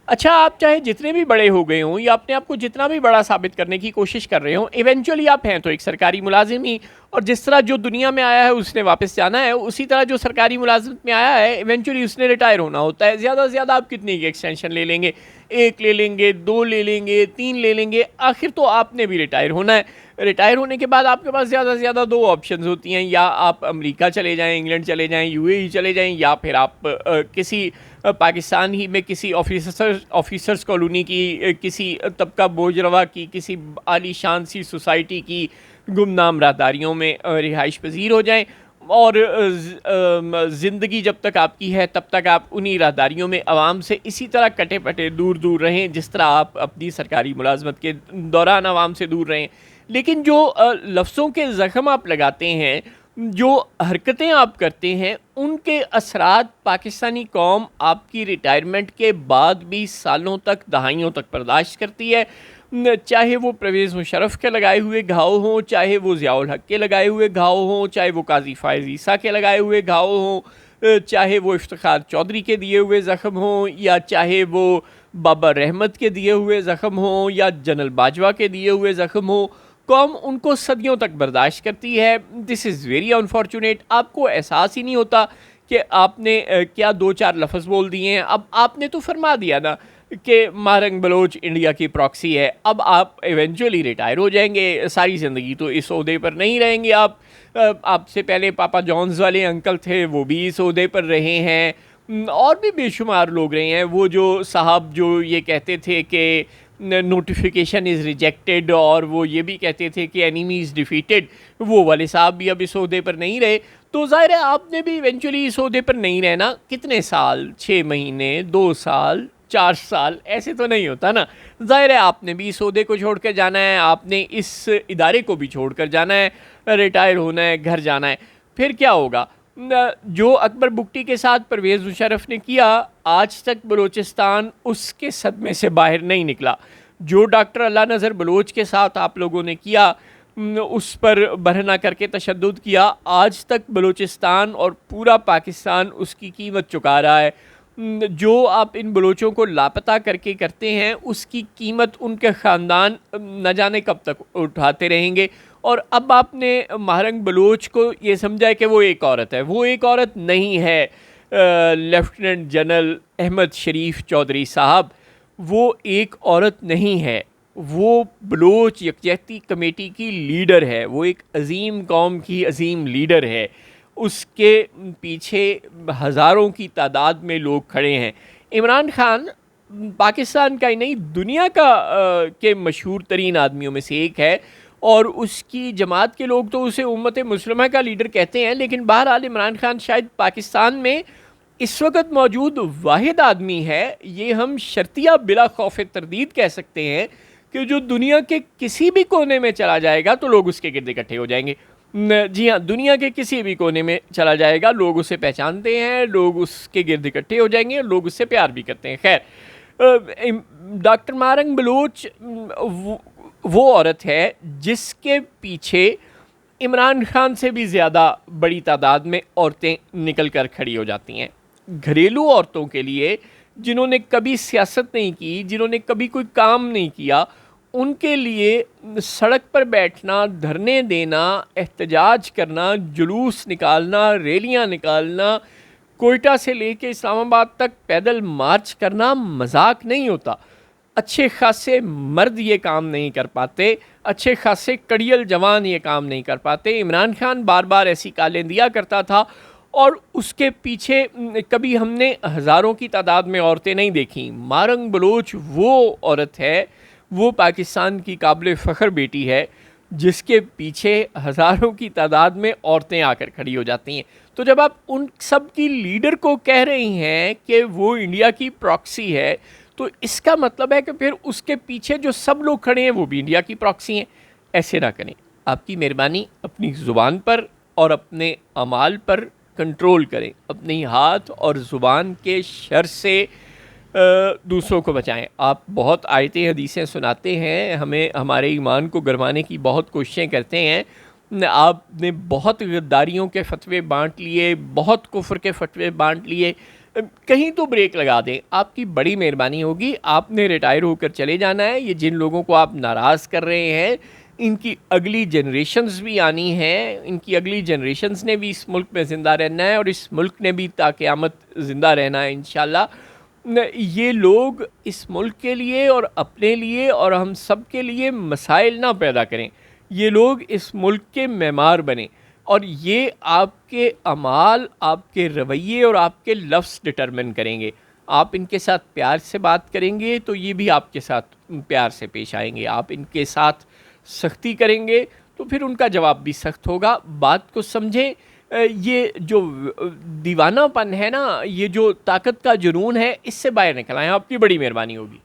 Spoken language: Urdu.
اچھا آپ چاہے جتنے بھی بڑے ہو گئے ہوں یا اپنے آپ کو جتنا بھی بڑا ثابت کرنے کی کوشش کر رہے ہوں، ایونچولی آپ ہیں تو ایک سرکاری ملازم ہی، اور جس طرح جو دنیا میں آیا ہے اس نے واپس جانا ہے، اسی طرح جو سرکاری ملازمت میں آیا ہے ایونچولی اس نے ریٹائر ہونا ہوتا ہے. زیادہ سے زیادہ آپ کتنے کی ایکسٹینشن لے لیں گے؟ ایک لے لیں گے، دو لے لیں گے، تین لے لیں گے، آخر تو آپ نے بھی ریٹائر ہونا ہے. ریٹائر ہونے کے بعد آپ کے پاس زیادہ سے زیادہ دو آپشنز ہوتی ہیں، یا آپ امریکہ چلے جائیں، انگلینڈ چلے جائیں، یو اے ای چلے جائیں، یا پھر آپ کسی پاکستان ہی میں کسی آفیسرز کالونی کی، کسی طبقہ بوجھ روا کی، کسی عالی شان سی سوسائٹی کی گمنام راہداریوں میں رہائش پذیر ہو جائیں، اور زندگی جب تک آپ کی ہے تب تک آپ انہی راہداریوں میں عوام سے اسی طرح کٹے پٹے دور دور رہیں جس طرح آپ اپنی سرکاری ملازمت کے دوران عوام سے دور رہیں. لیکن جو لفظوں کے زخم آپ لگاتے ہیں، جو حرکتیں آپ کرتے ہیں، ان کے اثرات پاکستانی قوم آپ کی ریٹائرمنٹ کے بعد بھی سالوں تک، دہائیوں تک برداشت کرتی ہے. چاہے وہ پرویز مشرف کے لگائے ہوئے گھاؤ ہوں، چاہے وہ ضیاء الحق کے لگائے ہوئے گھاؤ ہوں، چاہے وہ قاضی فائز عیسیٰ کے لگائے ہوئے گھاؤ ہوں، چاہے وہ افتخار چودھری کے دیے ہوئے زخم ہوں، یا چاہے وہ بابر رحمت کے دیے ہوئے زخم ہوں، یا جنرل باجوہ کے دیے ہوئے زخم ہوں. قوم ان کو صدیوں تک برداشت کرتی ہے. دس از ویری انفارچونیٹ. آپ کو احساس ہی نہیں ہوتا کہ آپ نے کیا دو چار لفظ بول دیے ہیں. اب آپ نے تو فرما دیا نا کہ مہرنگ بلوچ انڈیا کی پراکسی ہے. اب آپ ایونچولی ریٹائر ہو جائیں گے، ساری زندگی تو اس عہدے پر نہیں رہیں گے آپ. آپ سے پہلے پاپا جونز والے انکل تھے، وہ بھی اس عہدے پر رہے ہیں، اور بھی بے شمار لوگ رہے ہیں. وہ جو صاحب جو یہ کہتے تھے کہ نوٹیفیکیشن از ریجیکٹڈ، اور وہ یہ بھی کہتے تھے کہ اینیمی از ڈیفیٹڈ، وہ والے صاحب بھی اب اس عہدے پر نہیں رہے. تو ظاہر ہے آپ نے بھی ایونچولی اس عہدے پر نہیں رہنا. کتنے سال؟ 6 مہینے، 2 سال، 4 سال، ایسے تو نہیں ہوتا نا. ظاہر ہے آپ نے بھی اس عہدے کو چھوڑ کر جانا ہے، آپ نے اس ادارے کو بھی چھوڑ کر جانا ہے، ریٹائر ہونا ہے، گھر جانا ہے. پھر کیا ہوگا؟ جو اکبر بگٹی کے ساتھ پرویز مشرف نے کیا، آج تک بلوچستان اس کے صدمے سے باہر نہیں نکلا. جو ڈاکٹر اللہ نظر بلوچ کے ساتھ آپ لوگوں نے کیا، اس پر برہنہ کر کے تشدد کیا، آج تک بلوچستان اور پورا پاکستان اس کی قیمت چکا رہا ہے. جو آپ ان بلوچوں کو لاپتہ کر کے کرتے ہیں، اس کی قیمت ان کے خاندان نہ جانے کب تک اٹھاتے رہیں گے. اور اب آپ نے مہرنگ بلوچ کو یہ سمجھا ہے کہ وہ ایک عورت ہے. وہ ایک عورت نہیں ہے لیفٹیننٹ جنرل احمد شریف چودھری صاحب، وہ ایک عورت نہیں ہے. وہ بلوچ یکجہتی کمیٹی کی لیڈر ہے، وہ ایک عظیم قوم کی عظیم لیڈر ہے. اس کے پیچھے ہزاروں کی تعداد میں لوگ کھڑے ہیں. عمران خان پاکستان کا ہی نہیں، دنیا کا کے مشہور ترین آدمیوں میں سے ایک ہے، اور اس کی جماعت کے لوگ تو اسے امت مسلمہ کا لیڈر کہتے ہیں. لیکن بہرحال عمران خان شاید پاکستان میں اس وقت موجود واحد آدمی ہے، یہ ہم شرطیہ بلا خوف تردید کہہ سکتے ہیں، کہ جو دنیا کے کسی بھی کونے میں چلا جائے گا تو لوگ اس کے گرد اکٹھے ہو جائیں گے. جی ہاں، دنیا کے کسی بھی کونے میں چلا جائے گا، لوگ اسے پہچانتے ہیں، لوگ اس کے گرد اکٹھے ہو جائیں گے، لوگ اس سے پیار بھی کرتے ہیں. خیر، ڈاکٹر مہرنگ بلوچ وہ عورت ہے جس کے پیچھے عمران خان سے بھی زیادہ بڑی تعداد میں عورتیں نکل کر کھڑی ہو جاتی ہیں. گھریلو عورتوں کے لیے، جنہوں نے کبھی سیاست نہیں کی، جنہوں نے کبھی کوئی کام نہیں کیا، ان کے لیے سڑک پر بیٹھنا، دھرنے دینا، احتجاج کرنا، جلوس نکالنا، ریلیاں نکالنا، کوئٹہ سے لے کے اسلام آباد تک پیدل مارچ کرنا مذاق نہیں ہوتا. اچھے خاصے مرد یہ کام نہیں کر پاتے، اچھے خاصے کڑیل جوان یہ کام نہیں کر پاتے. عمران خان بار بار ایسی کالیں دیا کرتا تھا، اور اس کے پیچھے کبھی ہم نے ہزاروں کی تعداد میں عورتیں نہیں دیکھیں. مہرنگ بلوچ وہ عورت ہے، وہ پاکستان کی قابل فخر بیٹی ہے، جس کے پیچھے ہزاروں کی تعداد میں عورتیں آ کر کھڑی ہو جاتی ہیں. تو جب آپ ان سب کی لیڈر کو کہہ رہی ہیں کہ وہ انڈیا کی پراکسی ہے، تو اس کا مطلب ہے کہ پھر اس کے پیچھے جو سب لوگ کھڑے ہیں وہ بھی انڈیا کی پراکسی ہیں. ایسے نہ کریں. آپ کی مہربانی اپنی زبان پر اور اپنے اعمال پر کنٹرول کریں. اپنی ہاتھ اور زبان کے شر سے دوسروں کو بچائیں. آپ بہت آیتیں حدیثیں سناتے ہیں ہمیں، ہمارے ایمان کو گرمانے کی بہت کوششیں کرتے ہیں. آپ نے بہت غداریوں کے فتوے بانٹ لیے، بہت کفر کے فتوے بانٹ لیے. کہیں تو بریک لگا دیں، آپ کی بڑی مہربانی ہوگی. آپ نے ریٹائر ہو کر چلے جانا ہے. یہ جن لوگوں کو آپ ناراض کر رہے ہیں ان کی اگلی جنریشنز بھی آنی ہیں، ان کی اگلی جنریشنز نے بھی اس ملک میں زندہ رہنا ہے اور اس ملک نے بھی تا قیامت زندہ رہنا ہے انشاءاللہ. یہ لوگ اس ملک کے لیے اور اپنے لیے اور ہم سب کے لیے مسائل نہ پیدا کریں. یہ لوگ اس ملک کے معمار بنیں اور یہ آپ کے اعمال، آپ کے رویے اور آپ کے لفظ ڈٹرمن کریں گے. آپ ان کے ساتھ پیار سے بات کریں گے تو یہ بھی آپ کے ساتھ پیار سے پیش آئیں گے. آپ ان کے ساتھ سختی کریں گے تو پھر ان کا جواب بھی سخت ہوگا. بات کو سمجھیں. یہ جو دیوانہ پن ہے نا، یہ جو طاقت کا جنون ہے، اس سے باہر نکل آئیں. آپ کی بڑی مہربانی ہوگی.